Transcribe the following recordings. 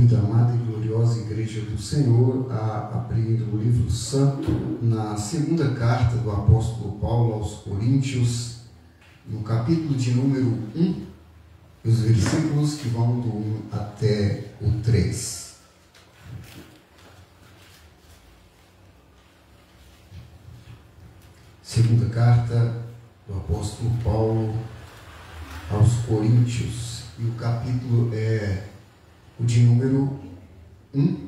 Querida, amada e gloriosa Igreja do Senhor, a abrir o livro santo na segunda carta do apóstolo Paulo aos Coríntios, no capítulo de número 1, os versículos que vão do 1 até o 3. Segunda carta do apóstolo Paulo aos Coríntios, e o capítulo é o de número 1,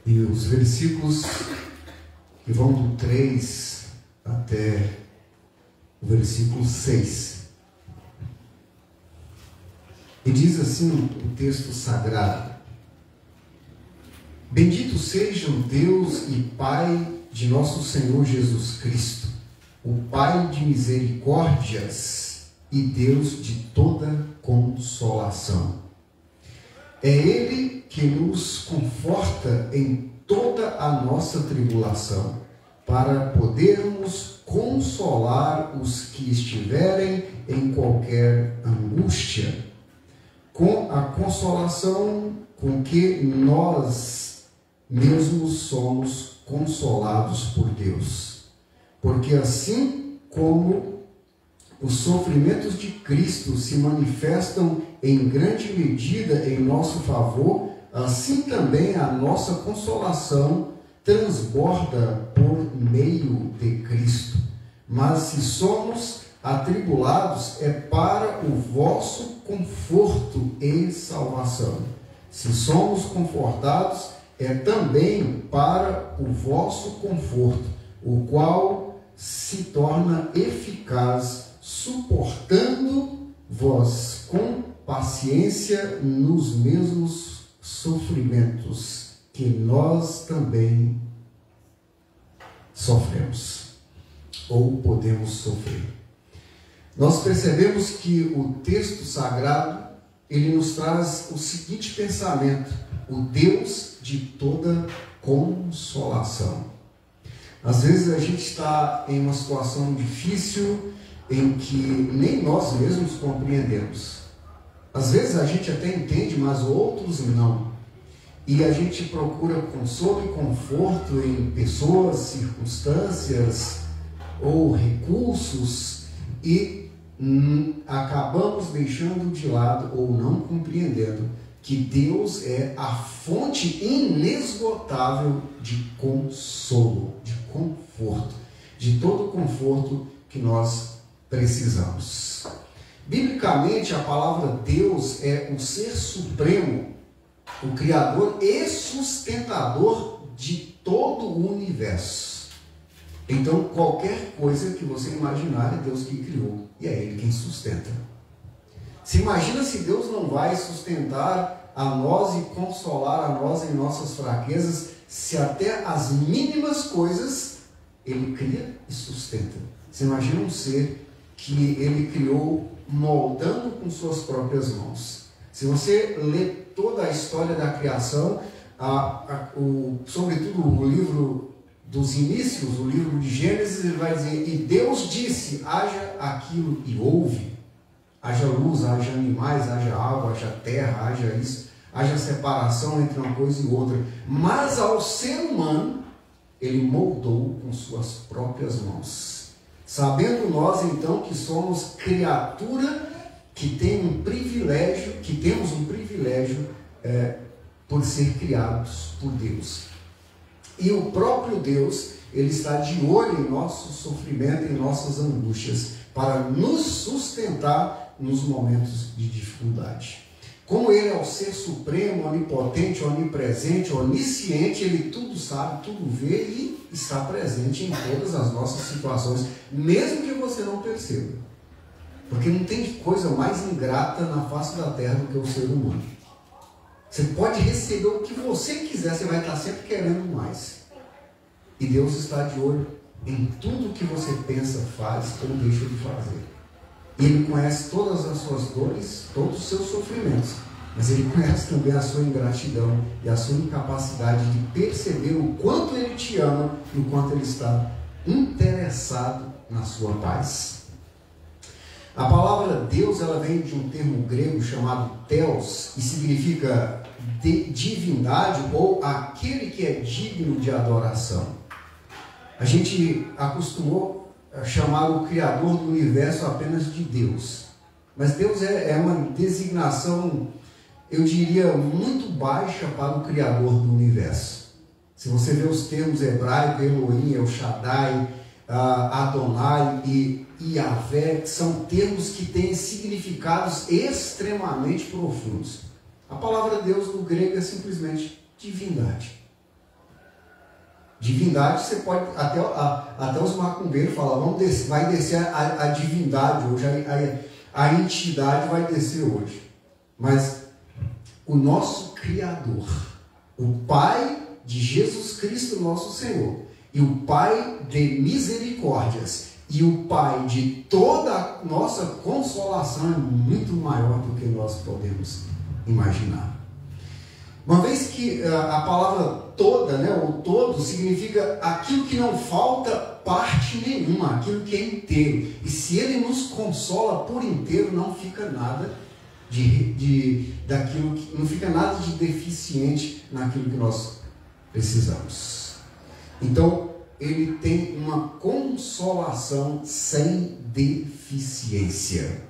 e os versículos que vão do 3 até o versículo 6. E diz assim o texto sagrado: Bendito seja o Deus e Pai de nosso Senhor Jesus Cristo, o Pai de misericórdias e Deus de toda consolação. É Ele que nos conforta em toda a nossa tribulação, para podermos consolar os que estiverem em qualquer angústia, com a consolação com que nós mesmos somos consolados por Deus. Porque assim como os sofrimentos de Cristo se manifestam em grande medida em nosso favor, assim também a nossa consolação transborda por meio de Cristo. Mas se somos atribulados, é para o vosso conforto e salvação. Se somos confortados, é também para o vosso conforto, o qual se torna eficaz, suportando vós com paciência nos mesmos sofrimentos que nós também sofremos, ou podemos sofrer. Nós percebemos que o texto sagrado, ele nos traz o seguinte pensamento: o Deus de toda consolação. Às vezes a gente está em uma situação difícil em que nem nós mesmos compreendemos. Às vezes a gente até entende, mas outros não. E a gente procura consolo e conforto em pessoas, circunstâncias ou recursos e acabamos deixando de lado ou não compreendendo que Deus é a fonte inesgotável de consolo, de conforto, de todo o conforto que nós precisamos. Biblicamente, a palavra Deus é o ser supremo, o criador e sustentador de todo o universo. Então, qualquer coisa que você imaginar, é Deus que criou, e é Ele quem sustenta. Se imagina se Deus não vai sustentar a nós e consolar a nós em nossas fraquezas, se até as mínimas coisas Ele cria e sustenta. Você imagina um ser que Ele criou moldando com suas próprias mãos. Se você ler toda a história da criação, sobretudo o livro dos inícios, o livro de Gênesis, ele vai dizer: e Deus disse, haja aquilo, e houve. Haja luz, haja animais, haja água, haja terra, haja isso, haja separação entre uma coisa e outra. Mas ao ser humano, ele moldou com suas próprias mãos. Sabendo nós então que somos criatura que tem um privilégio, que temos um privilégio por ser criados por Deus. E o próprio Deus, Ele está de olho em nosso sofrimento, em nossas angústias, para nos sustentar nos momentos de dificuldade. Como Ele é o ser supremo, onipotente, onipresente, onisciente, Ele tudo sabe, tudo vê e está presente em todas as nossas situações, mesmo que você não perceba. Porque não tem coisa mais ingrata na face da terra do que o ser humano. Você pode receber o que você quiser, você vai estar sempre querendo mais. E Deus está de olho em tudo que você pensa, faz ou deixa de fazer. E Ele conhece todas as suas dores, todos os seus sofrimentos, mas Ele conhece também a sua ingratidão e a sua incapacidade de perceber o quanto Ele te ama e o quanto Ele está interessado na sua paz. A palavra Deus, ela vem de um termo grego chamado theos, e significa divindade ou aquele que é digno de adoração. A gente acostumou a chamar o Criador do universo apenas de Deus. Mas Deus é uma designação, eu diria, muito baixa para o Criador do universo. Se você vê os termos hebraicos, Elohim, El Shaddai, Adonai e Yahvé, são termos que têm significados extremamente profundos. A palavra Deus no grego é simplesmente divindade. Divindade, você pode, até os macumbeiros falam, vai descer a divindade hoje, a entidade vai descer hoje. Mas o nosso Criador, o Pai de Jesus Cristo, nosso Senhor, e o Pai de misericórdias, e o Pai de toda a nossa consolação é muito maior do que nós podemos imaginar. Uma vez que a palavra toda, né, ou todo, significa aquilo que não falta parte nenhuma, aquilo que é inteiro. E se Ele nos consola por inteiro, não fica nada daquilo que, não fica nada de deficiente naquilo que nós precisamos. Então, Ele tem uma consolação sem deficiência.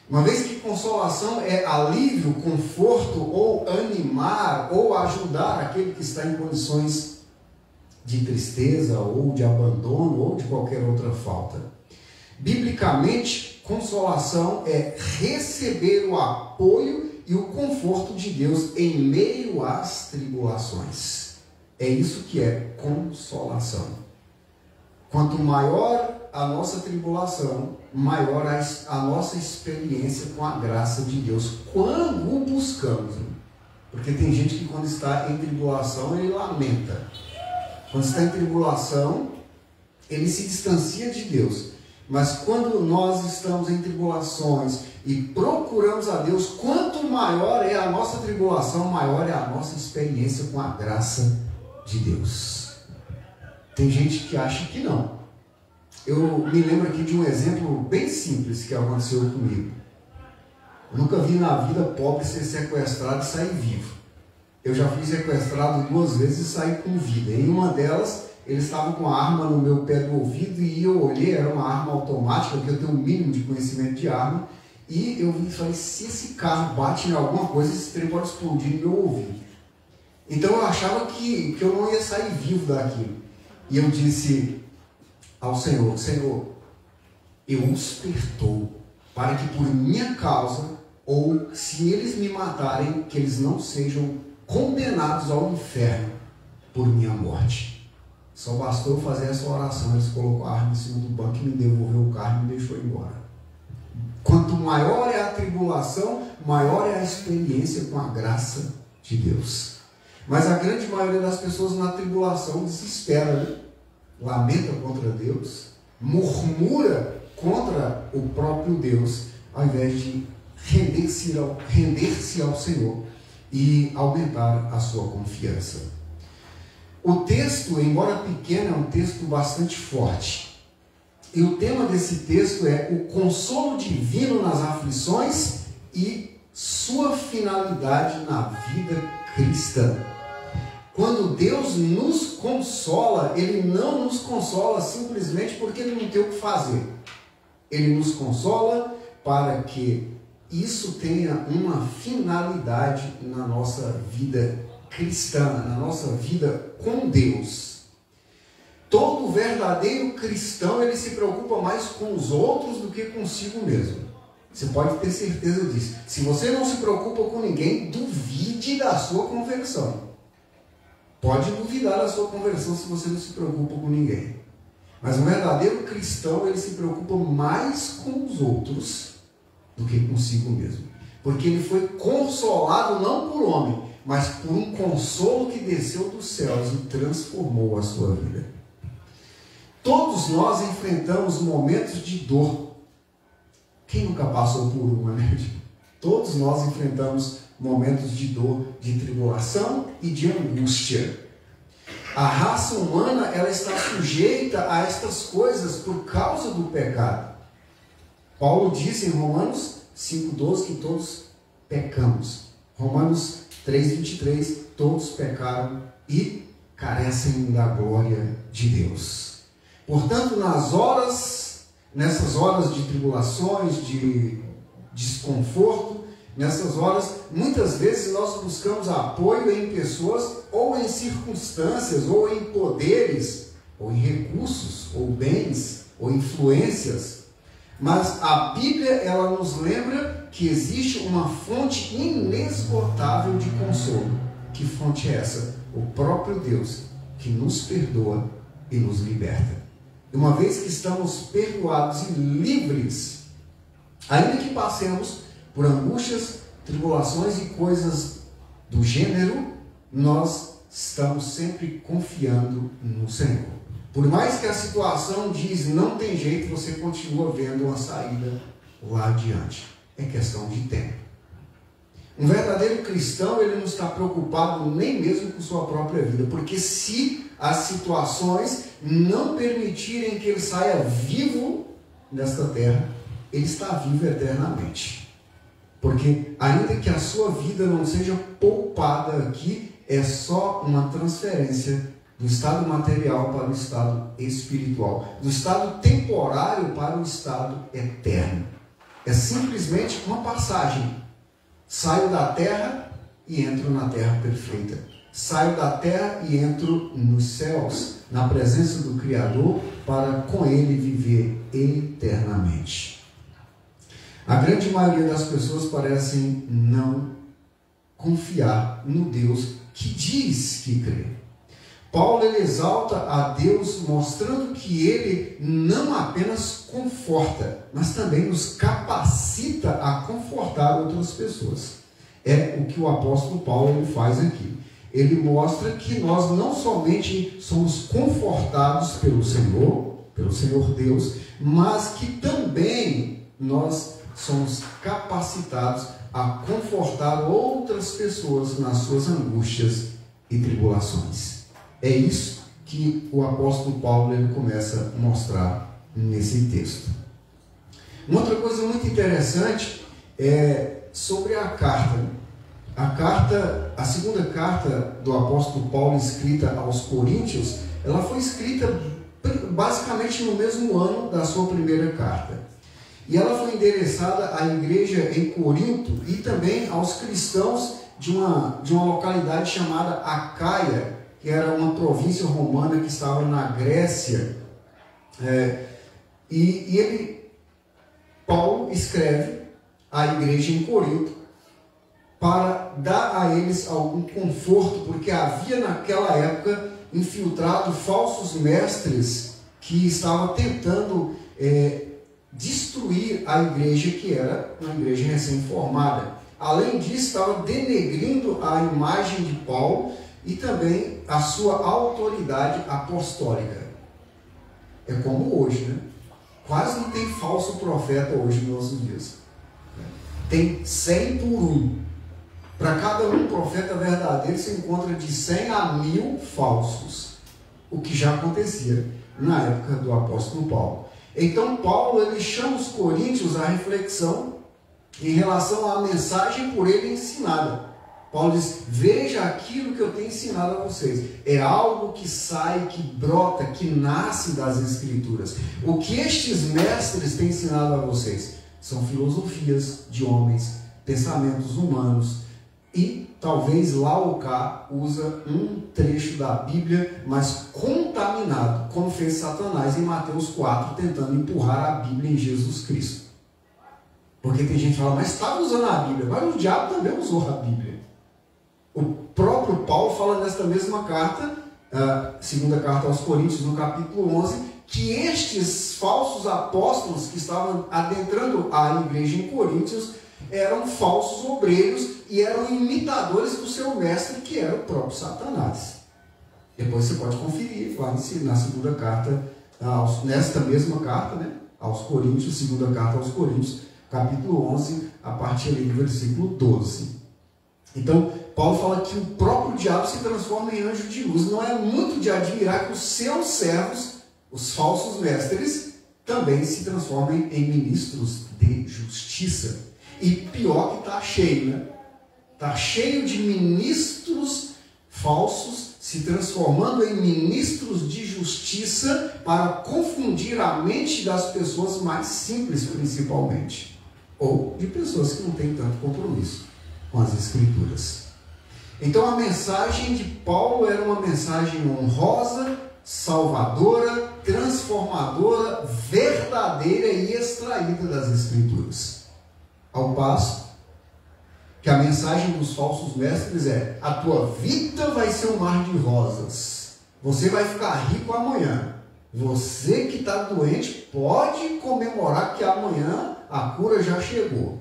Uma vez que consolação é alívio, conforto, ou animar, ou ajudar aquele que está em condições de tristeza, ou de abandono, ou de qualquer outra falta. Biblicamente, consolação é receber o apoio e o conforto de Deus em meio às tribulações. É isso que é consolação. Quanto maior a nossa tribulação, maior a nossa experiência com a graça de Deus, quando o buscamos. Porque tem gente que quando está em tribulação, ele lamenta. Quando está em tribulação, ele se distancia de Deus. Mas quando nós estamos em tribulações e procuramos a Deus, quanto maior é a nossa tribulação, maior é a nossa experiência com a graça de Deus. Tem gente que acha que não. Eu me lembro aqui de um exemplo bem simples que aconteceu comigo. Eu nunca vi na vida pobre ser sequestrado e sair vivo. Eu já fui sequestrado 2 vezes e saí com vida. Em uma delas, eles estavam com a arma no meu pé do ouvido e eu olhei, era uma arma automática, porque eu tenho um mínimo de conhecimento de arma. E eu vi e falei, se esse carro bate em alguma coisa, esse trem pode explodir no meu ouvido. Então eu achava que eu não ia sair vivo daquilo. E eu disse ao Senhor, Senhor, eu os perdoo para que por minha causa, ou se eles me matarem, que eles não sejam condenados ao inferno por minha morte. Só bastou eu fazer essa oração, eles colocou a arma em cima do banco e me devolveu o carro e me deixou embora. Quanto maior é a tribulação, maior é a experiência com a graça de Deus. Mas a grande maioria das pessoas na tribulação desespera, né? Lamenta contra Deus, murmura contra o próprio Deus, ao invés de render-se ao Senhor e aumentar a sua confiança. O texto, embora pequeno, é um texto bastante forte. E o tema desse texto é o consolo divino nas aflições e sua finalidade na vida cristã. Quando Deus nos consola, Ele não nos consola simplesmente porque Ele não tem o que fazer. Ele nos consola para que isso tenha uma finalidade na nossa vida cristã, na nossa vida com Deus. Todo verdadeiro cristão, ele se preocupa mais com os outros do que consigo mesmo. Você pode ter certeza disso. Se você não se preocupa com ninguém, duvide da sua conversão. Pode duvidar da sua conversão se você não se preocupa com ninguém. Mas um verdadeiro cristão, ele se preocupa mais com os outros do que consigo mesmo. Porque ele foi consolado não por homem, mas por um consolo que desceu dos céus e transformou a sua vida. Todos nós enfrentamos momentos de dor. Quem nunca passou por uma, né? Todos nós enfrentamos momentos de dor, de tribulação e de angústia. A raça humana, ela está sujeita a estas coisas por causa do pecado. Paulo disse em Romanos 5,12 que todos pecamos. Romanos 3:23, todos pecaram e carecem da glória de Deus. Portanto, nessas horas de tribulações, de desconforto, nessas horas, muitas vezes nós buscamos apoio em pessoas, ou em circunstâncias, ou em poderes, ou em recursos, ou bens, ou influências. Mas a Bíblia, ela nos lembra que existe uma fonte inesgotável de consolo. Que fonte é essa? O próprio Deus, que nos perdoa e nos liberta. E uma vez que estamos perdoados e livres, ainda que passemos por angústias, tribulações e coisas do gênero, nós estamos sempre confiando no Senhor. Por mais que a situação diz não tem jeito, você continua vendo uma saída lá adiante. É questão de tempo. Um verdadeiro cristão, ele não está preocupado nem mesmo com sua própria vida, porque se as situações não permitirem que ele saia vivo nesta terra, ele está vivo eternamente. Porque ainda que a sua vida não seja poupada aqui, é só uma transferência do estado material para o estado espiritual, do estado temporário para o estado eterno. É simplesmente uma passagem. Saio da terra e entro na terra perfeita. Saio da terra e entro nos céus, na presença do Criador, para com Ele viver eternamente. A grande maioria das pessoas parecem não confiar no Deus que diz que crê. Paulo, ele exalta a Deus, mostrando que Ele não apenas conforta, mas também nos capacita a confortar outras pessoas. É o que o apóstolo Paulo ele faz aqui. Ele mostra que nós não somente somos confortados pelo Senhor Deus, mas que também nós somos capacitados a confortar outras pessoas nas suas angústias e tribulações. É isso que o apóstolo Paulo ele começa a mostrar nesse texto. Uma outra coisa muito interessante é sobre a carta. A segunda carta do apóstolo Paulo, escrita aos Coríntios, ela foi escrita basicamente no mesmo ano da sua primeira carta. E ela foi endereçada à igreja em Corinto e também aos cristãos de uma localidade chamada Acaia, que era uma província romana que estava na Grécia. Paulo escreve à igreja em Corinto para dar a eles algum conforto, porque havia naquela época infiltrado falsos mestres que estavam tentando destruir a igreja, que era uma igreja recém-formada. Além disso, estava denegrindo a imagem de Paulo e também a sua autoridade apostólica. É como hoje, né? Quase não tem falso profeta hoje nos nossos dias. Tem 100 por 1. Para cada um profeta verdadeiro se encontra de 100 a 1000 falsos. O que já acontecia na época do apóstolo Paulo. Então Paulo ele chama os coríntios à reflexão em relação à mensagem por ele ensinada. Paulo diz: veja aquilo que eu tenho ensinado a vocês. É algo que sai, que brota, que nasce das Escrituras. O que estes mestres têm ensinado a vocês são filosofias de homens, pensamentos humanos. E talvez lá ou cá usa um trecho da Bíblia, mas contaminado, como fez Satanás em Mateus 4, tentando empurrar a Bíblia em Jesus Cristo. Porque tem gente que fala, mas estava usando a Bíblia, mas o diabo também usou a Bíblia. O próprio Paulo fala nesta mesma carta, segunda carta aos Coríntios, no capítulo 11, que estes falsos apóstolos que estavam adentrando a igreja em Coríntios eram falsos obreiros e eram imitadores do seu mestre, que era o próprio Satanás. Depois você pode conferir lá na segunda carta, nesta mesma carta, né, aos Coríntios, segunda carta aos Coríntios, capítulo 11, a partir ali do versículo 12. Então, Paulo fala que o próprio diabo se transforma em anjo de luz. Não é muito de admirar que os seus servos, os falsos mestres, também se transformem em ministros de justiça. E pior que está cheio, né? está cheio de ministros falsos, se transformando em ministros de justiça para confundir a mente das pessoas mais simples, principalmente, ou de pessoas que não têm tanto compromisso com as Escrituras. Então a mensagem de Paulo era uma mensagem honrosa, salvadora, transformadora, verdadeira e extraída das Escrituras. Ao passo que a mensagem dos falsos mestres é: a tua vida vai ser um mar de rosas, você vai ficar rico amanhã, você que está doente pode comemorar que amanhã a cura já chegou,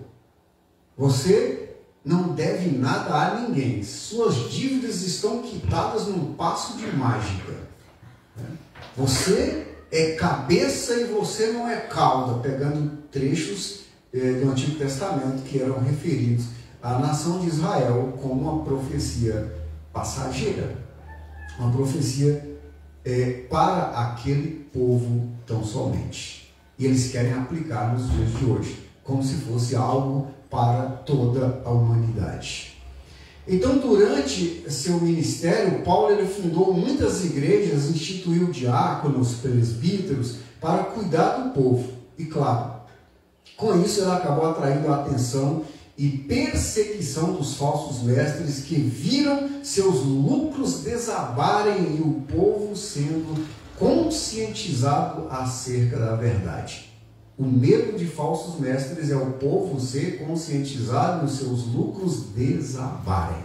você não deve nada a ninguém, suas dívidas estão quitadas num passo de mágica, você é cabeça e você não é cauda, pegando trechos do Antigo Testamento que eram referidos à nação de Israel como uma profecia passageira, uma profecia para aquele povo tão somente. E eles querem aplicar nos dias de hoje, como se fosse algo para toda a humanidade. Então, durante seu ministério, Paulo ele fundou muitas igrejas, instituiu diáconos, presbíteros, para cuidar do povo. E claro, com isso ele acabou atraindo a atenção e perseguição dos falsos mestres que viram seus lucros desabarem e o povo sendo conscientizado acerca da verdade. O medo de falsos mestres é o povo ser conscientizado e os seus lucros desabarem.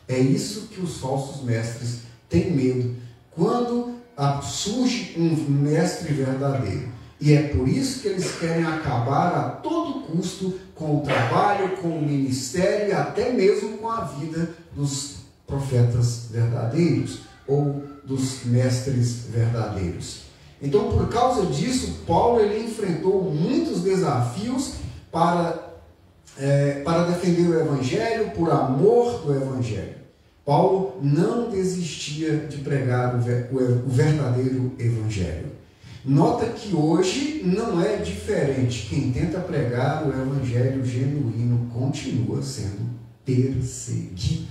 É isso que os falsos mestres têm medo quando surge um mestre verdadeiro. E é por isso que eles querem acabar a todo custo com o trabalho, com o ministério e até mesmo com a vida dos profetas verdadeiros ou dos mestres verdadeiros. Então, por causa disso, Paulo ele enfrentou muitos desafios para defender o Evangelho, por amor do Evangelho. Paulo não desistia de pregar o verdadeiro Evangelho. Nota que hoje não é diferente. Quem tenta pregar o Evangelho genuíno continua sendo perseguido.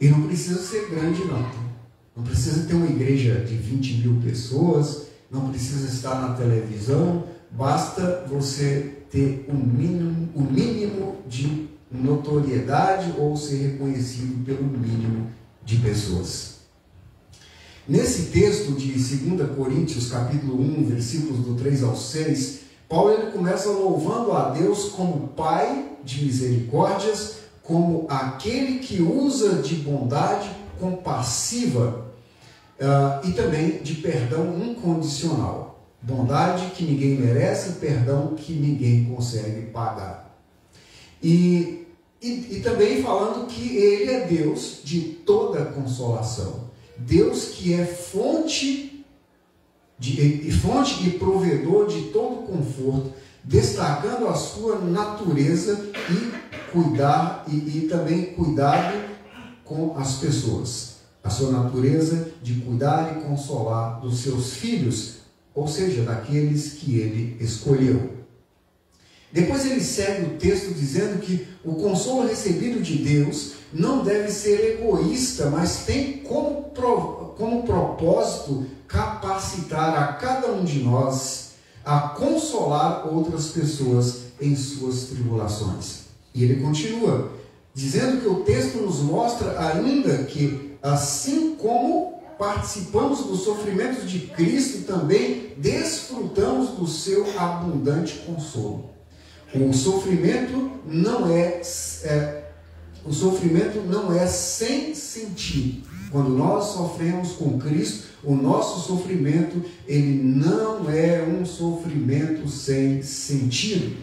E não precisa ser grande, não. Não precisa ter uma igreja de 20 mil pessoas, não precisa estar na televisão, basta você ter o mínimo de notoriedade ou ser reconhecido pelo mínimo de pessoas. Nesse texto de 2 Coríntios, capítulo 1, versículos do 3 ao 6, Paulo ele começa louvando a Deus como Pai de misericórdias, como aquele que usa de bondade compassiva e também de perdão incondicional. Bondade que ninguém merece, perdão que ninguém consegue pagar. E também falando que Ele é Deus de toda consolação. Deus que é fonte e provedor de todo conforto, destacando a sua natureza e também cuidado com as pessoas. A sua natureza de cuidar e consolar dos seus filhos, ou seja, daqueles que ele escolheu. Depois ele segue o texto dizendo que o consolo recebido de Deus não deve ser egoísta, mas tem como propósito capacitar a cada um de nós a consolar outras pessoas em suas tribulações. E ele continua dizendo que o texto nos mostra ainda que, assim como participamos dos sofrimentos de Cristo, também desfrutamos do seu abundante consolo. O sofrimento não é sem sentido. Quando nós sofremos com Cristo, o nosso sofrimento ele não é um sofrimento sem sentido.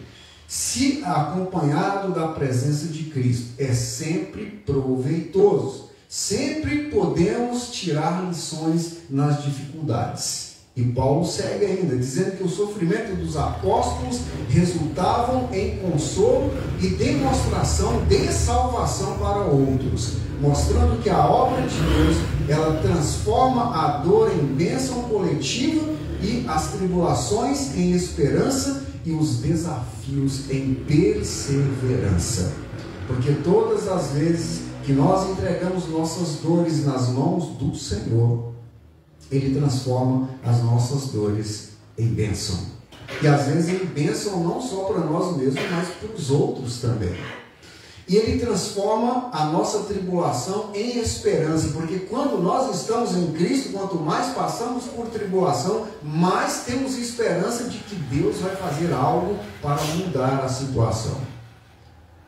Se acompanhado da presença de Cristo, é sempre proveitoso. Sempre podemos tirar lições nas dificuldades. E Paulo segue ainda, dizendo que o sofrimento dos apóstolos resultavam em consolo e demonstração de salvação para outros, mostrando que a obra de Deus, ela transforma a dor em bênção coletiva e as tribulações em esperança e os desafios em perseverança. Porque todas as vezes que nós entregamos nossas dores nas mãos do Senhor, Ele transforma as nossas dores em bênção. E às vezes em bênção não só para nós mesmos, mas para os outros também. E Ele transforma a nossa tribulação em esperança, porque quando nós estamos em Cristo, quanto mais passamos por tribulação, mais temos esperança de que Deus vai fazer algo para mudar a situação.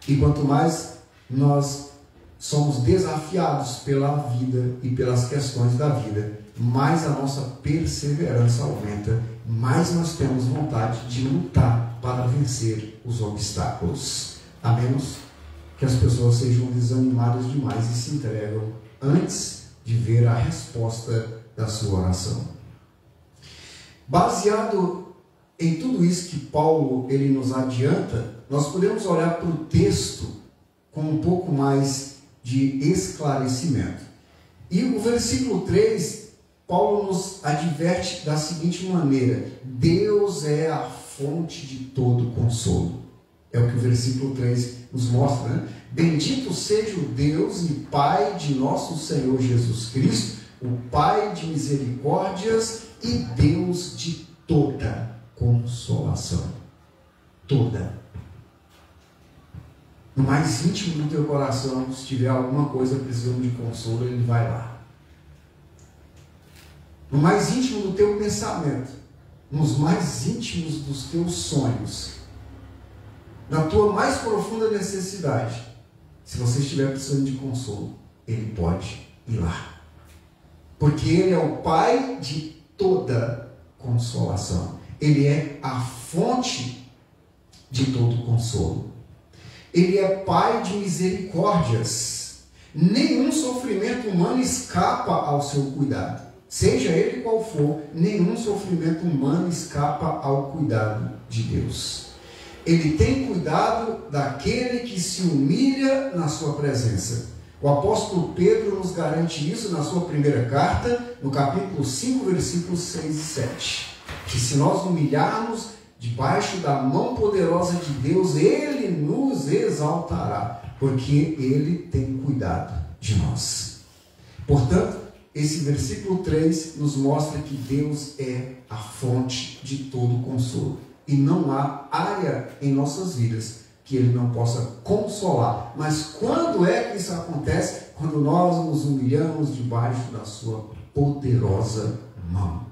E quanto mais nós somos desafiados pela vida e pelas questões da vida, mais a nossa perseverança aumenta, mais nós temos vontade de lutar para vencer os obstáculos. A menos que as pessoas sejam desanimadas demais e se entregam antes de ver a resposta da sua oração. Baseado em tudo isso que Paulo ele nos adianta, nós podemos olhar para o texto com um pouco mais de esclarecimento. E o versículo 3, Paulo nos adverte da seguinte maneira: Deus é a fonte de todo consolo. É o que o versículo 3 nos mostra, né? Bendito seja o Deus e Pai de nosso Senhor Jesus Cristo, o Pai de misericórdias e Deus de toda consolação. Toda. No mais íntimo do teu coração, se tiver alguma coisa precisando de consolo, Ele vai lá. No mais íntimo do teu pensamento, nos mais íntimos dos teus sonhos, na tua mais profunda necessidade, se você estiver precisando de consolo, Ele pode ir lá. Porque Ele é o Pai de toda consolação. Ele é a fonte de todo consolo. Ele é Pai de misericórdias. Nenhum sofrimento humano escapa ao seu cuidado. Seja ele qual for, nenhum sofrimento humano escapa ao cuidado de Deus. Ele tem cuidado daquele que se humilha na sua presença. O apóstolo Pedro nos garante isso na sua primeira carta, no capítulo 5, versículos 6 e 7. Que se nós humilharmos debaixo da mão poderosa de Deus, Ele nos exaltará, porque Ele tem cuidado de nós. Portanto, esse versículo 3 nos mostra que Deus é a fonte de todo consolo. E não há área em nossas vidas que Ele não possa consolar. Mas quando é que isso acontece? Quando nós nos humilhamos debaixo da sua poderosa mão.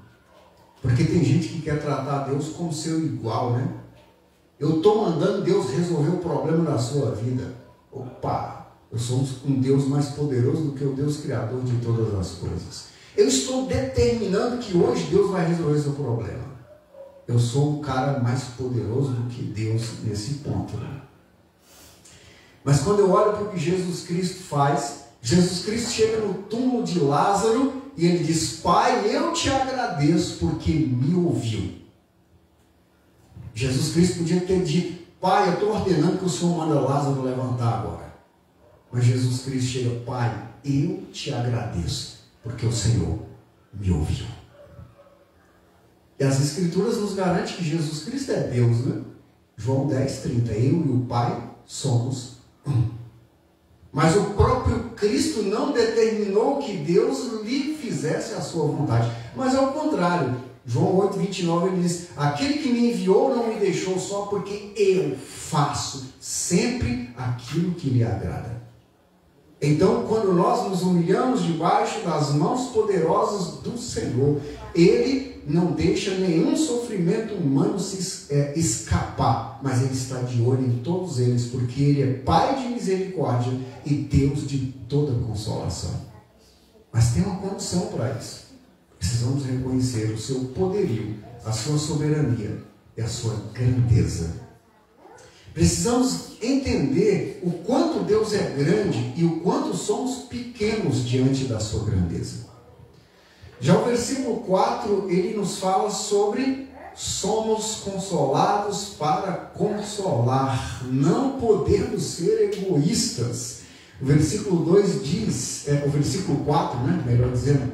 Porque tem gente que quer tratar Deus como seu igual, né? Eu estou mandando Deus resolver o problema da sua vida. Opa! Eu sou um Deus mais poderoso do que o Deus criador de todas as coisas. Eu estou determinando que hoje Deus vai resolver seu problema. Eu sou um cara mais poderoso do que Deus nesse ponto, né? Mas quando eu olho para o que Jesus Cristo faz, Jesus Cristo chega no túmulo de Lázaro e Ele diz: Pai, eu te agradeço porque me ouviu. Jesus Cristo podia ter dito: Pai, eu estou ordenando que o Senhor manda Lázaro levantar agora. Mas Jesus Cristo chega: Pai, eu te agradeço porque o Senhor me ouviu. E as Escrituras nos garantem que Jesus Cristo é Deus, né? João 10:30, eu e o Pai somos um. Mas o próprio Cristo não determinou que Deus lhe fizesse a sua vontade. Mas ao contrário, João 8:29 ele diz: aquele que me enviou não me deixou só, porque eu faço sempre aquilo que lhe agrada. Então, quando nós nos humilhamos debaixo das mãos poderosas do Senhor, Ele não deixa nenhum sofrimento humano se escapar, mas Ele está de olho em todos eles, porque Ele é Pai de misericórdia e Deus de toda consolação. Mas tem uma condição para isso. Precisamos reconhecer o seu poderio, a sua soberania e a sua grandeza. Precisamos entender o quanto Deus é grande e o quanto somos pequenos diante da sua grandeza. Já o versículo 4, ele nos fala sobre somos consolados para consolar, não podemos ser egoístas. O versículo 2 diz, o versículo 4, né, melhor dizendo,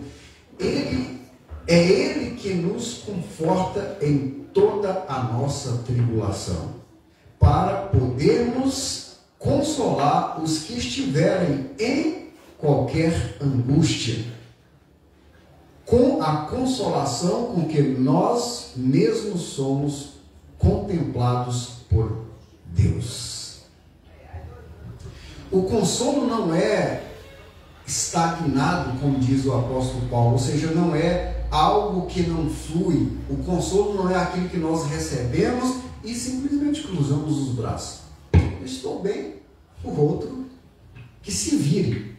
Ele que nos conforta em toda a nossa tribulação, para podermos consolar os que estiverem em qualquer angústia, com a consolação com que nós mesmos somos contemplados por Deus. O consolo não é estagnado, como diz o apóstolo Paulo, ou seja, não é algo que não flui. O consolo não é aquilo que nós recebemos e simplesmente cruzamos os braços. Eu estou bem, o outro que se vire.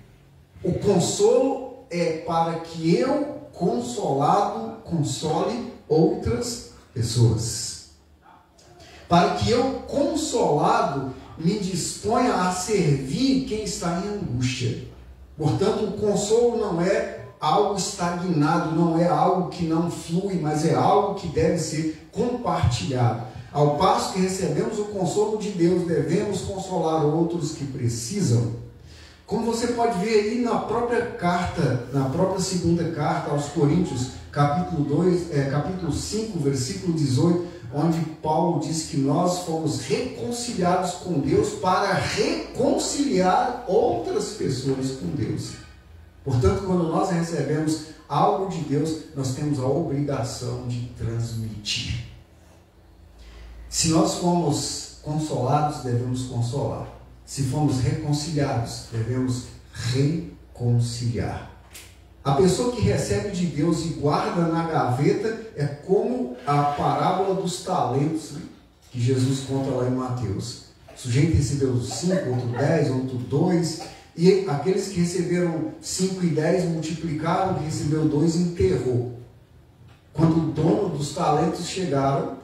O consolo é para que eu, consolado, console outras pessoas. Para que eu, consolado, me disponha a servir quem está em angústia. Portanto, o consolo não é algo estagnado, não é algo que não flui, mas é algo que deve ser compartilhado. Ao passo que recebemos o consolo de Deus, devemos consolar outros que precisam. Como você pode ver aí na própria carta, na própria segunda carta aos Coríntios, capítulo 5, versículo 18, onde Paulo diz que nós fomos reconciliados com Deus para reconciliar outras pessoas com Deus. Portanto, quando nós recebemos algo de Deus, nós temos a obrigação de transmitir. Se nós fomos consolados, devemos consolar. Se fomos reconciliados, devemos reconciliar. A pessoa que recebe de Deus e guarda na gaveta é como a parábola dos talentos, né, que Jesus conta lá em Mateus. O sujeito recebeu 5, outro 10, outro 2, e aqueles que receberam 5 e 10 multiplicaram, o que recebeu 2 enterrou. Quando o dono dos talentos chegaram,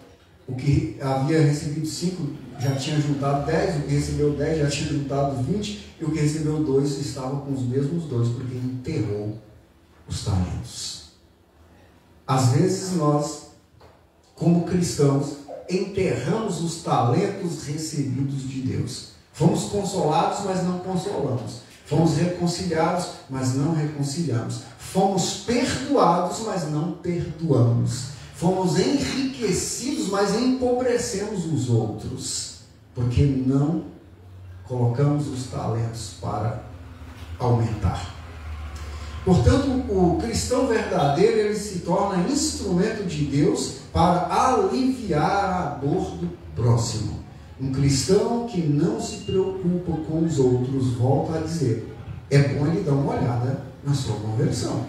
o que havia recebido 5 já tinha juntado 10, o que recebeu 10 já tinha juntado 20, e o que recebeu 2 estava com os mesmos 2, porque enterrou os talentos. Às vezes nós, como cristãos, enterramos os talentos recebidos de Deus. Fomos consolados, mas não consolamos. Fomos reconciliados, mas não reconciliamos. Fomos perdoados, mas não perdoamos. Fomos enriquecidos, mas empobrecemos os outros, porque não colocamos os talentos para aumentar. Portanto, o cristão verdadeiro, ele se torna instrumento de Deus para aliviar a dor do próximo. Um cristão que não se preocupa com os outros, volta a dizer, é bom ele dar uma olhada na sua conversão.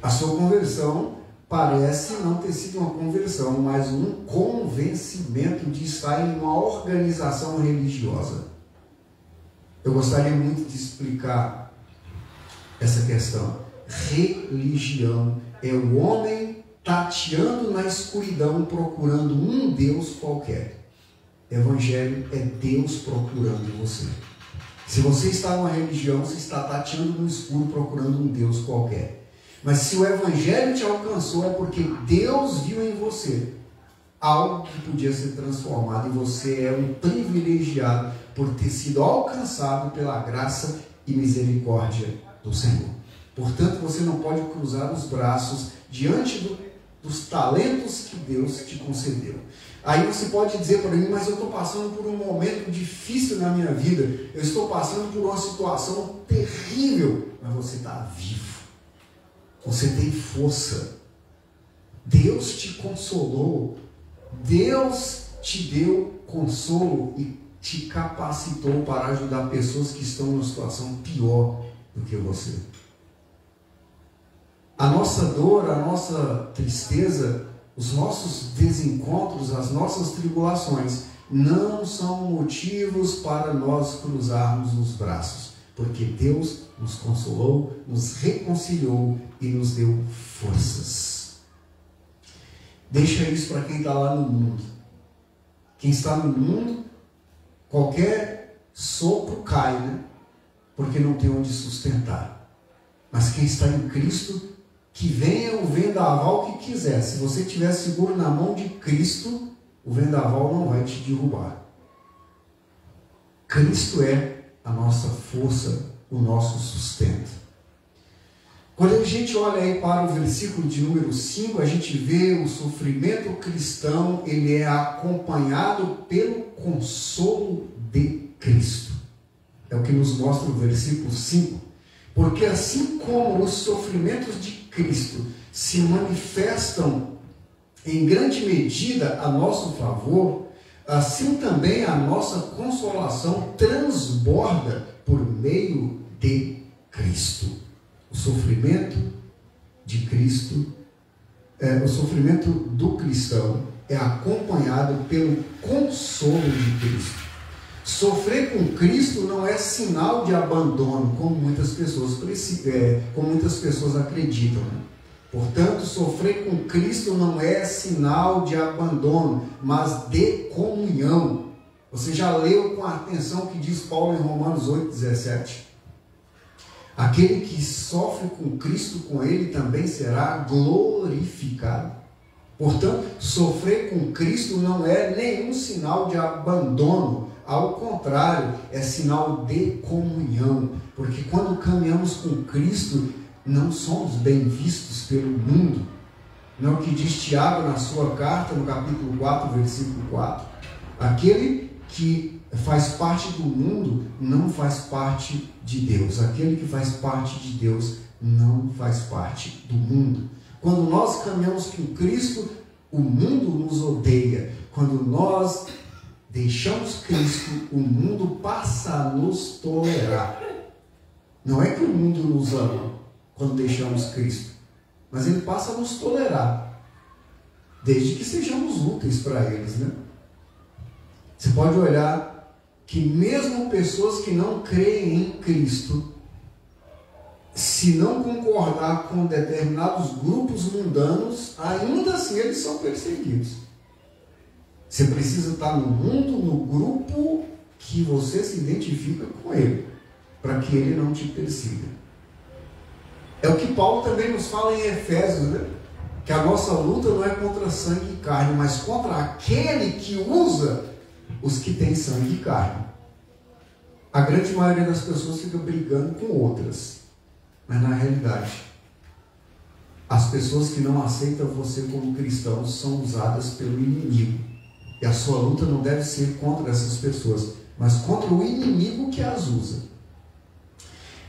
A sua conversão parece não ter sido uma conversão, mas um convencimento de estar em uma organização religiosa. Eu gostaria muito de explicar essa questão. Religião é o homem tateando na escuridão, procurando um Deus qualquer. Evangelho é Deus procurando você. Se você está numa religião, você está tateando no escuro, procurando um Deus qualquer. Mas se o Evangelho te alcançou, é porque Deus viu em você algo que podia ser transformado, e você é um privilegiado por ter sido alcançado pela graça e misericórdia do Senhor. Portanto, você não pode cruzar os braços diante dos talentos que Deus te concedeu. Aí você pode dizer para mim, mas eu estou passando por um momento difícil na minha vida, eu estou passando por uma situação terrível, mas você está vivo. Você tem força. Deus te consolou. Deus te deu consolo e te capacitou para ajudar pessoas que estão numa situação pior do que você. A nossa dor, a nossa tristeza, os nossos desencontros, as nossas tribulações não são motivos para nós cruzarmos os braços, porque Deus nos consolou, nos reconciliou e nos deu forças. Deixa isso para quem está lá no mundo. Quem está no mundo, qualquer sopro cai, né? Porque não tem onde sustentar. Mas quem está em Cristo, que venha o vendaval que quiser. Se você estiver seguro na mão de Cristo, o vendaval não vai te derrubar. Cristo é a nossa força, o nosso sustento. Quando a gente olha aí para o versículo de número 5, a gente vê o sofrimento cristão, ele é acompanhado pelo consolo de Cristo. É o que nos mostra o versículo 5. Porque assim como os sofrimentos de Cristo se manifestam em grande medida a nosso favor, assim também a nossa consolação transborda por meio de Cristo. O sofrimento de Cristo, o sofrimento do cristão é acompanhado pelo consolo de Cristo. Sofrer com Cristo não é sinal de abandono, como muitas pessoas acreditam. Portanto, sofrer com Cristo não é sinal de abandono, mas de comunhão. Você já leu com atenção o que diz Paulo em Romanos 8,17? Aquele que sofre com Cristo, com ele também será glorificado. Portanto, sofrer com Cristo não é nenhum sinal de abandono. Ao contrário, é sinal de comunhão. Porque quando caminhamos com Cristo, não somos bem vistos pelo mundo. Não é o que diz Tiago na sua carta, no capítulo 4, versículo 4. Aquele que faz parte do mundo não faz parte de Deus. Aquele que faz parte de Deus não faz parte do mundo. Quando nós caminhamos com Cristo, o mundo nos odeia. Quando nós deixamos Cristo, o mundo passa a nos tolerar. Não é que o mundo nos ama quando deixamos Cristo, mas ele passa a nos tolerar, desde que sejamos úteis para eles, né? Você pode olhar que mesmo pessoas que não creem em Cristo, se não concordar com determinados grupos mundanos, ainda assim eles são perseguidos. Você precisa estar no mundo, no grupo que você se identifica com ele, para que ele não te persiga. É o que Paulo também nos fala em Efésios, né? Que a nossa luta não é contra sangue e carne, mas contra aquele que usa os que têm sangue e carne. A grande maioria das pessoas fica brigando com outras, mas na realidade, as pessoas que não aceitam você como cristão são usadas pelo inimigo. E a sua luta não deve ser contra essas pessoas, mas contra o inimigo que as usa.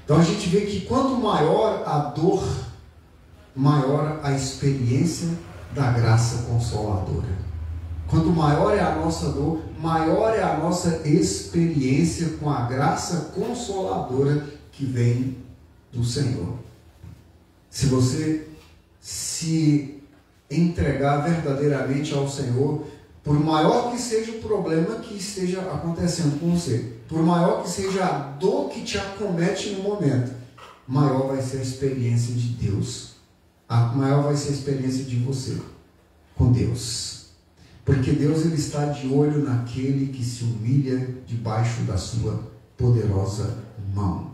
Então a gente vê que quanto maior a dor, maior a experiência da graça consoladora. Quanto maior é a nossa dor, maior é a nossa experiência com a graça consoladora que vem do Senhor. Se você se entregar verdadeiramente ao Senhor, por maior que seja o problema que esteja acontecendo com você, por maior que seja a dor que te acomete no momento, maior vai ser a experiência de Deus, maior vai ser a experiência de você com Deus. Porque Deus, ele está de olho naquele que se humilha debaixo da sua poderosa mão.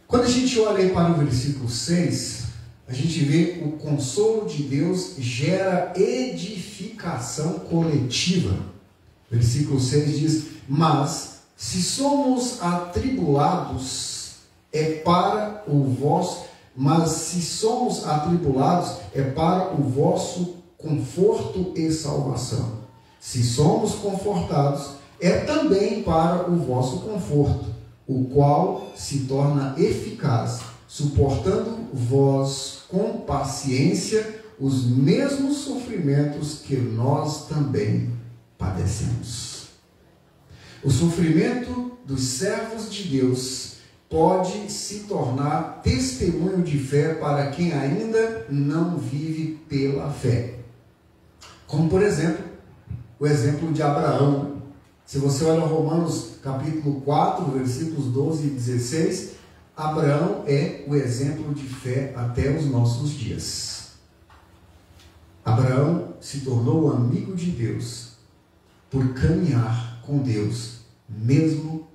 Quando a gente olha aí para o versículo 6, a gente vê o consolo de Deus gera edificação coletiva. Versículo 6 diz: mas se somos atribulados, é para o vosso conforto e salvação. Se somos confortados, é também para o vosso conforto, o qual se torna eficaz, suportando vós com paciência os mesmos sofrimentos que nós também padecemos. O sofrimento dos servos de Deus pode se tornar testemunho de fé para quem ainda não vive pela fé. Como, por exemplo, o exemplo de Abraão. Se você olha Romanos capítulo 4, versículos 12 e 16, Abraão é o exemplo de fé até os nossos dias. Abraão se tornou amigo de Deus por caminhar com Deus, mesmo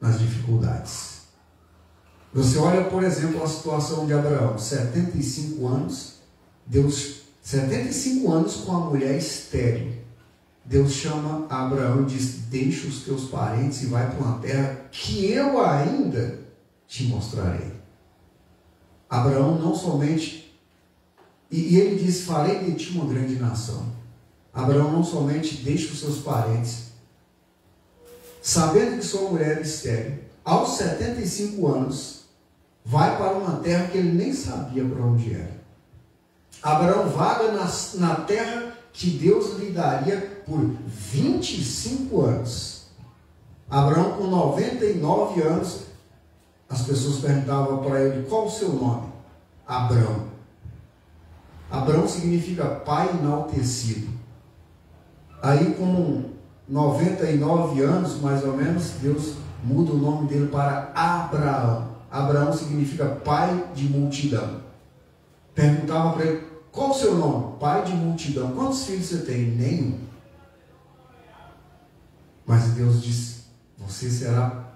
nas dificuldades. Você olha, por exemplo, a situação de Abraão, 75 anos, 75 anos com a mulher estéril. Deus chama Abraão e diz: deixa os teus parentes e vai para uma terra que eu ainda te mostrarei. Abraão não somente, e ele diz: farei de ti uma grande nação. Abraão não somente deixa os seus parentes, sabendo que sua mulher era estéril, aos 75 anos, vai para uma terra que ele nem sabia para onde era. Abraão vaga na terra que Deus lhe daria por 25 anos. Abraão, com 99 anos, as pessoas perguntavam para ele: qual o seu nome? Abrão. Abrão significa pai enaltecido. Aí, com 99 anos, mais ou menos, Deus muda o nome dele para Abraão. Abraão significa pai de multidão. Perguntava para ele: qual o seu nome? Pai de multidão. Quantos filhos você tem? Nenhum. Mas Deus disse: você será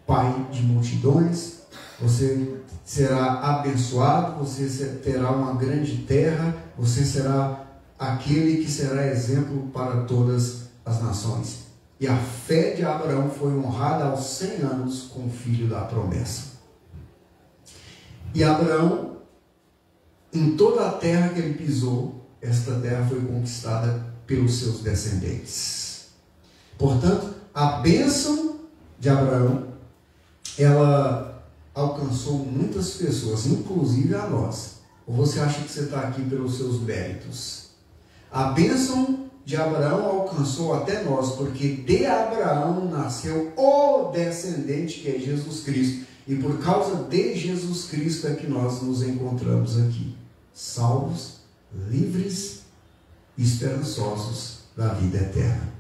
pai de multidões, você será abençoado, você terá uma grande terra, você será aquele que será exemplo para todas as nações. E a fé de Abraão foi honrada aos 100 anos com o filho da promessa. E Abraão, em toda a terra que ele pisou, esta terra foi conquistada pelos seus descendentes. Portanto, a bênção de Abraão, ela alcançou muitas pessoas, inclusive a nós. Ou você acha que você está aqui pelos seus méritos? A bênção de Abraão alcançou até nós, porque de Abraão nasceu o descendente que é Jesus Cristo. E por causa de Jesus Cristo é que nós nos encontramos aqui, salvos, livres e esperançosos da vida eterna.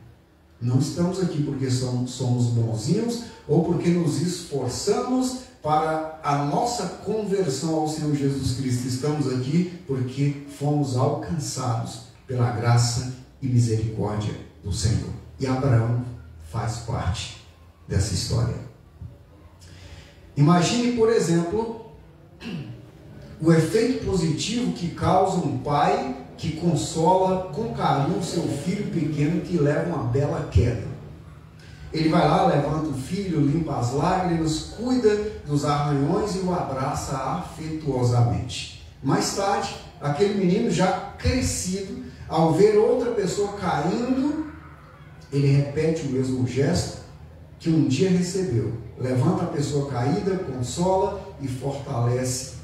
Não estamos aqui porque somos bonzinhos ou porque nos esforçamos para a nossa conversão ao Senhor Jesus Cristo. Estamos aqui porque fomos alcançados pela graça e misericórdia do Senhor. E Abraão faz parte dessa história. Imagine, por exemplo, o efeito positivo que causa um pai que consola com carinho seu filho pequeno que leva uma bela queda. Ele vai lá, levanta o filho, limpa as lágrimas, cuida dos arranhões e o abraça afetuosamente. Mais tarde, aquele menino já crescido, ao ver outra pessoa caindo, ele repete o mesmo gesto que um dia recebeu. Levanta a pessoa caída, consola e fortalece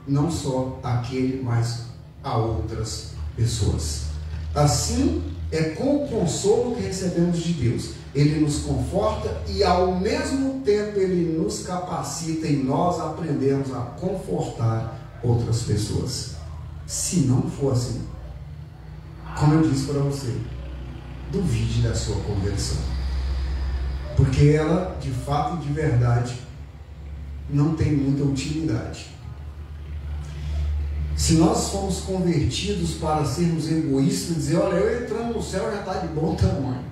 não só aquele, mas a outras pessoas. Assim é com o consolo que recebemos de Deus. Ele nos conforta e ao mesmo tempo ele nos capacita e nós aprendemos a confortar outras pessoas. Se não for assim, como eu disse para você, duvide da sua conversão, porque ela de fato e de verdade não tem muita utilidade. Se nós fomos convertidos para sermos egoístas e dizer: olha, eu entrando no céu já está de bom tamanho,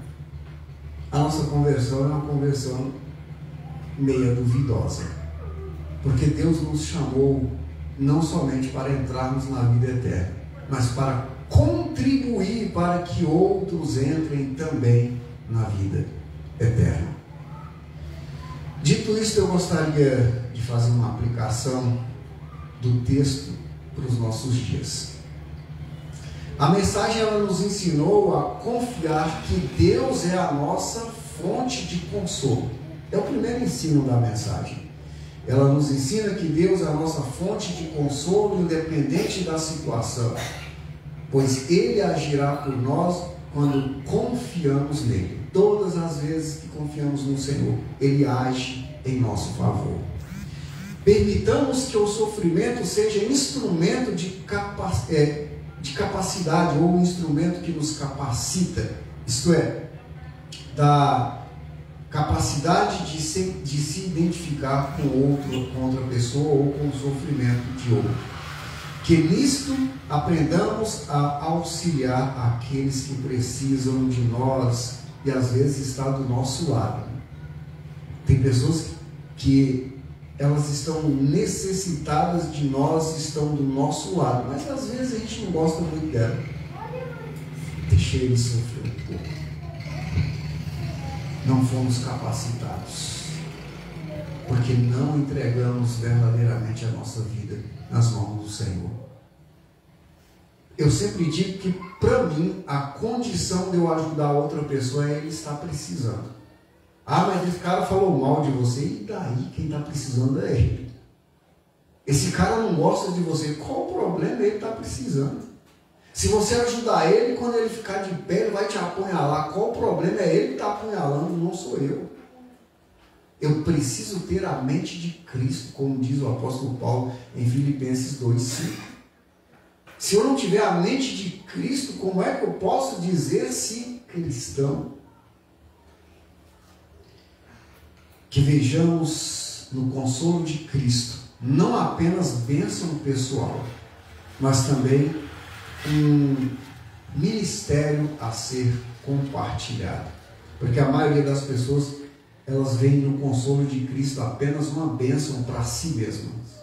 a nossa conversão é uma conversão meia duvidosa, porque Deus nos chamou não somente para entrarmos na vida eterna, mas para contribuir para que outros entrem também na vida eterna. Dito isto, eu gostaria de fazer uma aplicação do texto para os nossos dias. A mensagem ela nos ensinou a confiar que Deus é a nossa fonte de consolo. É o primeiro ensino da mensagem. Ela nos ensina que Deus é a nossa fonte de consolo independente da situação, pois Ele agirá por nós quando confiamos nele. Todas as vezes que confiamos no Senhor, Ele age em nosso favor. Permitamos que o sofrimento seja instrumento de capacidade, ou um instrumento que nos capacita, isto é, da capacidade de se identificar com outra pessoa ou com o sofrimento de outro. Que nisto aprendamos a auxiliar aqueles que precisam de nós e às vezes está do nosso lado. Tem pessoas que elas estão necessitadas de nós, estão do nosso lado, mas às vezes a gente não gosta muito dela. Deixa ele sofrer um pouco. Não fomos capacitados, porque não entregamos verdadeiramente a nossa vida nas mãos do Senhor. Eu sempre digo que, para mim, a condição de eu ajudar outra pessoa é ele estar precisando. Ah, mas esse cara falou mal de você, e daí quem está precisando é ele. Esse cara não gosta de você, qual o problema? Ele está precisando. Se você ajudar ele, quando ele ficar de pé, ele vai te apunhalar. Qual o problema? É ele que está apunhalando, não sou eu. Eu preciso ter a mente de Cristo, como diz o apóstolo Paulo em Filipenses 2:5. Se eu não tiver a mente de Cristo, como é que eu posso dizer-se cristão? Que vejamos no consolo de Cristo não apenas bênção pessoal, mas também um ministério a ser compartilhado. Porque a maioria das pessoas, elas veem no consolo de Cristo apenas uma bênção para si mesmas.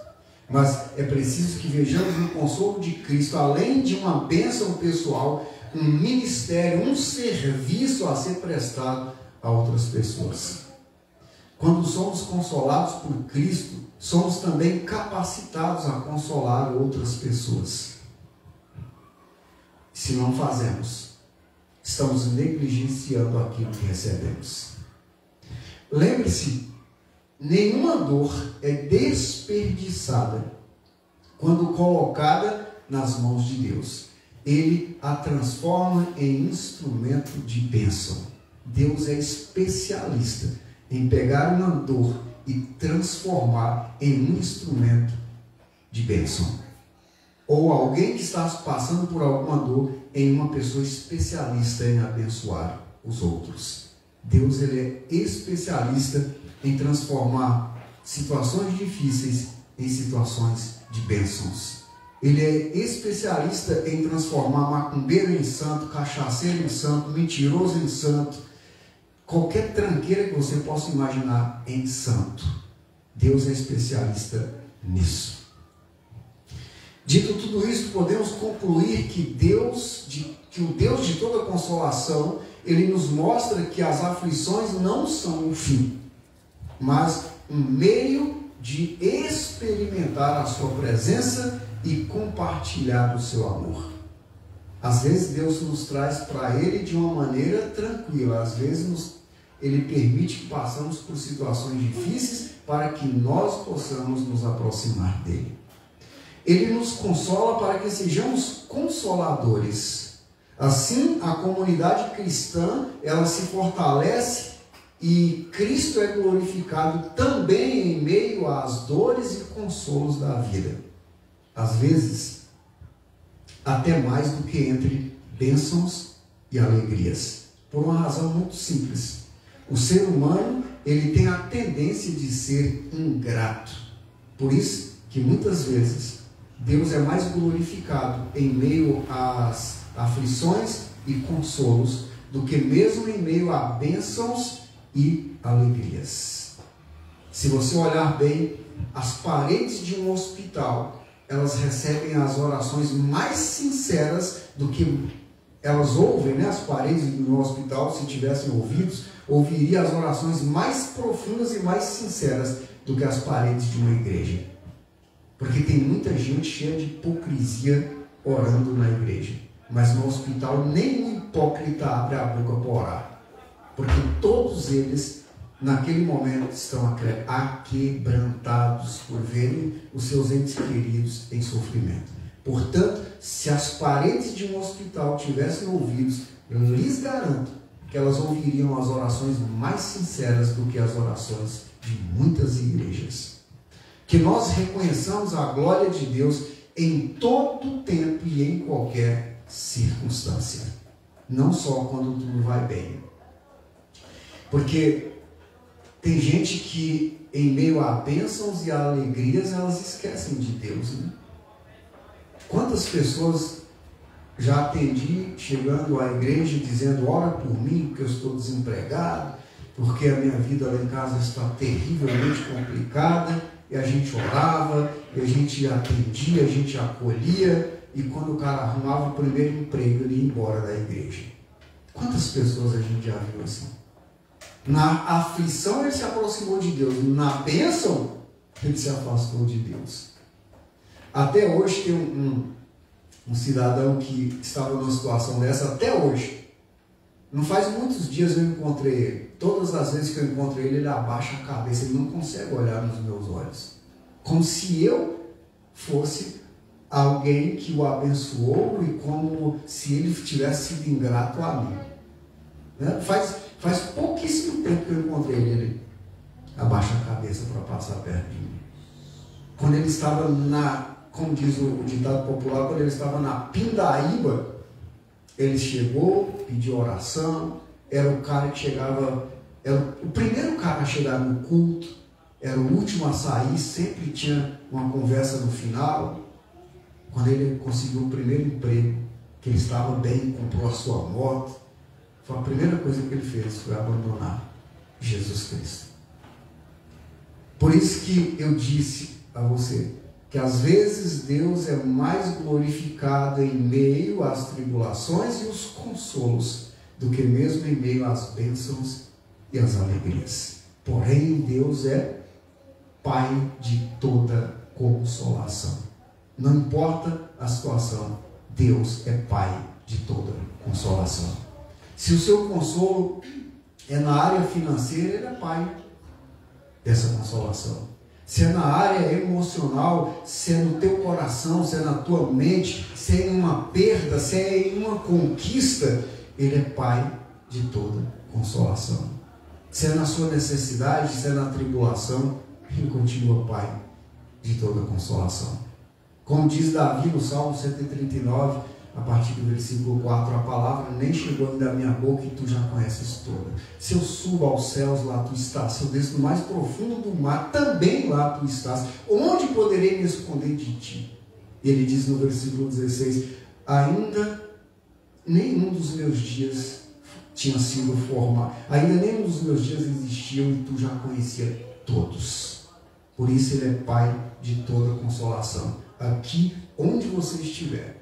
Mas é preciso que vejamos no consolo de Cristo, além de uma bênção pessoal, um ministério, um serviço a ser prestado a outras pessoas. Quando somos consolados por Cristo, somos também capacitados a consolar outras pessoas. Se não fazemos, estamos negligenciando aquilo que recebemos. Lembre-se, nenhuma dor é desperdiçada quando colocada nas mãos de Deus. Ele a transforma em instrumento de bênção. Deus é especialista em pegar uma dor e transformar em um instrumento de bênção. Ou alguém que está passando por alguma dor em uma pessoa especialista em abençoar os outros. Deus, ele é especialista em transformar situações difíceis em situações de bênçãos. Ele é especialista em transformar macumbeiro em santo, cachaceiro em santo, mentiroso em santo, qualquer tranqueira que você possa imaginar em santo. Deus é especialista nisso. Dito tudo isso, podemos concluir que o Deus de toda consolação, ele nos mostra que as aflições não são o fim, mas um meio de experimentar a sua presença e compartilhar o seu amor. Às vezes Deus nos traz para Ele de uma maneira tranquila, às vezes Ele permite que passemos por situações difíceis para que nós possamos nos aproximar dEle. Ele nos consola para que sejamos consoladores. Assim, a comunidade cristã, ela se fortalece e Cristo é glorificado também em meio às dores e consolos da vida. Às vezes, até mais do que entre bênçãos e alegrias. Por uma razão muito simples. O ser humano, ele tem a tendência de ser ingrato. Por isso que muitas vezes Deus é mais glorificado em meio às aflições e consolos do que mesmo em meio a bênçãos e alegrias. Se você olhar bem, as paredes de um hospital, elas recebem as orações mais sinceras do que elas ouvem, né? As paredes do hospital, se tivessem ouvidos, ouviriam as orações mais profundas e mais sinceras do que as paredes de uma igreja. Porque tem muita gente cheia de hipocrisia orando na igreja. Mas no hospital nenhum hipócrita abre a boca para orar. Porque todos eles, naquele momento, estão aquebrantados por verem os seus entes queridos em sofrimento. Portanto, se as paredes de um hospital tivessem ouvidos, eu lhes garanto que elas ouviriam as orações mais sinceras do que as orações de muitas igrejas. Que nós reconheçamos a glória de Deus em todo tempo e em qualquer circunstância. Não só quando tudo vai bem. Porque tem gente que, em meio a bênçãos e a alegrias, elas esquecem de Deus, né? Quantas pessoas já atendi chegando à igreja dizendo: ora por mim, porque eu estou desempregado, porque a minha vida lá em casa está terrivelmente complicada, e a gente orava, e a gente atendia, a gente acolhia, e quando o cara arrumava o primeiro emprego, ele ia embora da igreja. Quantas pessoas a gente já viu assim? Na aflição ele se aproximou de Deus, na bênção ele se afastou de Deus. Até hoje tem um cidadão que estava numa situação dessa, até hoje. Não faz muitos dias eu encontrei ele. Todas as vezes que eu encontro ele, ele abaixa a cabeça, ele não consegue olhar nos meus olhos. Como se eu fosse alguém que o abençoou e como se ele tivesse sido ingrato a mim. Né? Faz pouquíssimo tempo que eu encontrei ele abaixa a cabeça para passar perto de mim. Quando ele estava como diz o ditado popular, quando ele estava na pindaíba, ele chegou, pediu oração, era o cara que chegava, era o primeiro cara a chegar no culto, era o último a sair, sempre tinha uma conversa no final. Quando ele conseguiu o primeiro emprego, que ele estava bem, comprou a sua moto, foi a primeira coisa que ele fez, foi abandonar Jesus Cristo. Por isso que eu disse a você, que às vezes Deus é mais glorificado em meio às tribulações e os consolos, do que mesmo em meio às bênçãos e às alegrias. Porém, Deus é Pai de toda consolação. Não importa a situação, Deus é Pai de toda consolação. Se o seu consolo é na área financeira, Ele é Pai dessa consolação. Se é na área emocional, se é no teu coração, se é na tua mente, se é em uma perda, se é em uma conquista, Ele é Pai de toda consolação. Se é na sua necessidade, se é na tribulação, Ele continua Pai de toda consolação. Como diz Davi no Salmo 139, a partir do versículo 4, a palavra nem chegou ainda à minha boca e tu já conheces toda. Se eu subo aos céus, lá tu estás. Se eu desço no mais profundo do mar, também lá tu estás. Onde poderei me esconder de ti? Ele diz no versículo 16, ainda nenhum dos meus dias tinha sido formado, ainda nenhum dos meus dias existiam e tu já conhecia todos. Por isso Ele é Pai de toda consolação. Aqui, onde você estiver,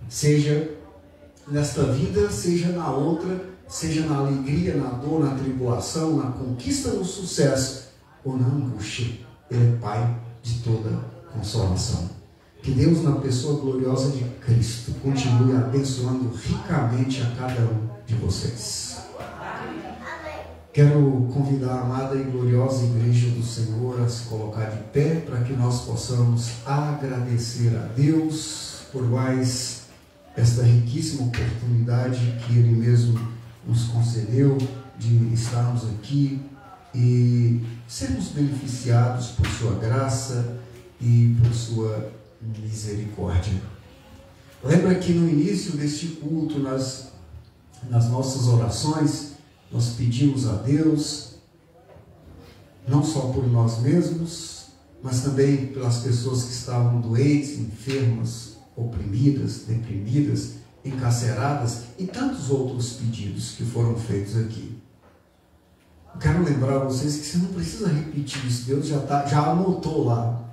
seja nesta vida, seja na outra, seja na alegria, na dor, na tribulação, na conquista, no sucesso ou na angústia, Ele é Pai de toda consolação. Que Deus, na pessoa gloriosa de Cristo, continue abençoando ricamente a cada um de vocês. Quero convidar a amada e gloriosa Igreja do Senhor a se colocar de pé para que nós possamos agradecer a Deus por mais esta riquíssima oportunidade que Ele mesmo nos concedeu de estarmos aqui e sermos beneficiados por sua graça e por sua misericórdia. Lembra que no início deste culto, nas nossas orações, nós pedimos a Deus, não só por nós mesmos, mas também pelas pessoas que estavam doentes, enfermas, oprimidas, deprimidas, encarceradas e tantos outros pedidos que foram feitos aqui. Eu quero lembrar a vocês que você não precisa repetir isso, Deus já anotou lá.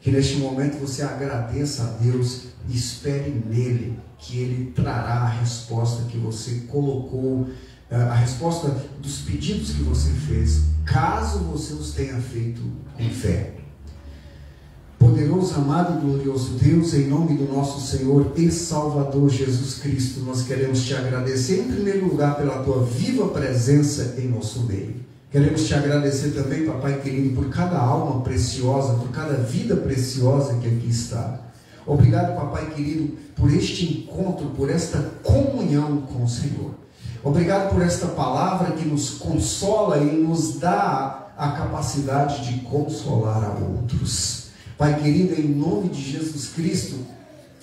Que neste momento você agradeça a Deus e espere nele, que Ele trará a resposta que você colocou, a resposta dos pedidos que você fez, caso você os tenha feito com fé. Poderoso, amado e glorioso Deus, em nome do nosso Senhor e Salvador Jesus Cristo, nós queremos te agradecer em primeiro lugar pela tua viva presença em nosso meio. Queremos te agradecer também, papai querido, por cada alma preciosa, por cada vida preciosa que aqui está. Obrigado, papai querido, por este encontro, por esta comunhão com o Senhor. Obrigado por esta palavra que nos consola e nos dá a capacidade de consolar a outros. Pai querido, em nome de Jesus Cristo,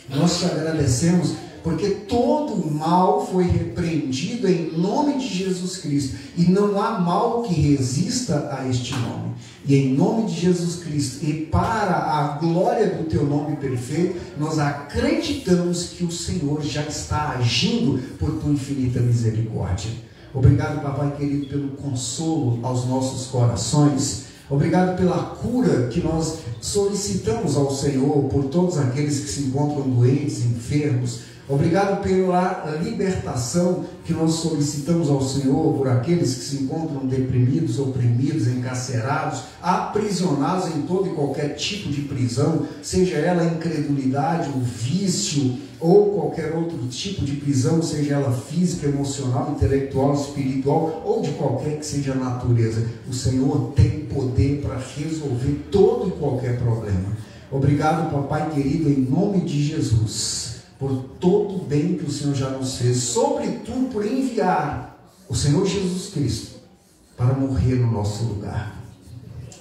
nós te agradecemos porque todo o mal foi repreendido em nome de Jesus Cristo e não há mal que resista a este nome. E em nome de Jesus Cristo e para a glória do teu nome perfeito, nós acreditamos que o Senhor já está agindo por tua infinita misericórdia. Obrigado, papai querido, pelo consolo aos nossos corações. Obrigado pela cura que nós solicitamos ao Senhor por todos aqueles que se encontram doentes, enfermos, Obrigado pela libertação que nós solicitamos ao Senhor por aqueles que se encontram deprimidos, oprimidos, encarcerados, aprisionados em todo e qualquer tipo de prisão, seja ela a incredulidade, o vício ou qualquer outro tipo de prisão, seja ela física, emocional, intelectual, espiritual ou de qualquer que seja a natureza. O Senhor tem poder para resolver todo e qualquer problema. Obrigado, papai querido, em nome de Jesus, por todo o bem que o Senhor já nos fez, sobretudo por enviar o Senhor Jesus Cristo para morrer no nosso lugar,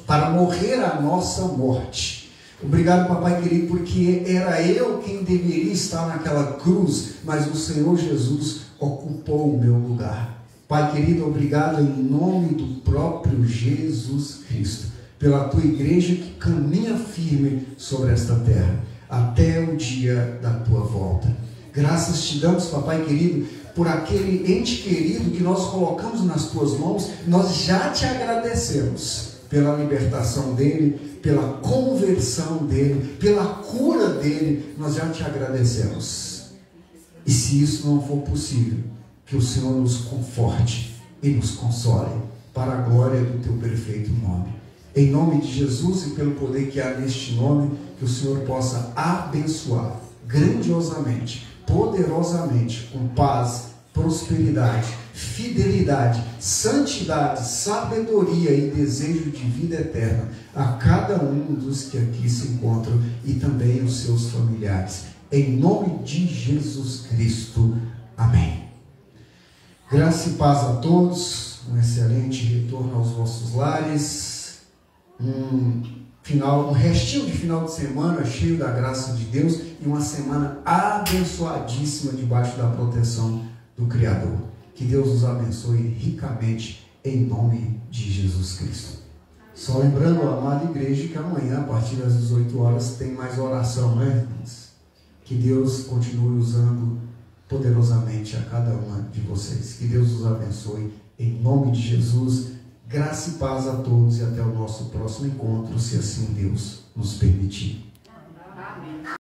para morrer a nossa morte. Obrigado, papai querido, porque era eu quem deveria estar naquela cruz, mas o Senhor Jesus ocupou o meu lugar. Pai querido, obrigado em nome do próprio Jesus Cristo, pela tua igreja que caminha firme sobre esta terra, até o dia da tua volta. Graças te damos, papai querido, por aquele ente querido que nós colocamos nas tuas mãos. Nós já te agradecemos pela libertação dele, pela conversão dele, pela cura dele. Nós já te agradecemos. E se isso não for possível, que o Senhor nos conforte e nos console, para a glória do teu perfeito nome. Em nome de Jesus e pelo poder que há neste nome, que o Senhor possa abençoar grandiosamente, poderosamente, com paz, prosperidade, fidelidade, santidade, sabedoria e desejo de vida eterna a cada um dos que aqui se encontram e também os seus familiares. Em nome de Jesus Cristo. Amém. Graça e paz a todos. Um excelente retorno aos vossos lares. Um restinho de final de semana cheio da graça de Deus e uma semana abençoadíssima debaixo da proteção do Criador. Que Deus os abençoe ricamente em nome de Jesus Cristo. Só lembrando, amada igreja, que amanhã, a partir das 18 horas, tem mais oração, né, irmãos? Que Deus continue usando poderosamente a cada uma de vocês. Que Deus os abençoe em nome de Jesus. Graça e paz a todos e até o nosso próximo encontro, se assim Deus nos permitir.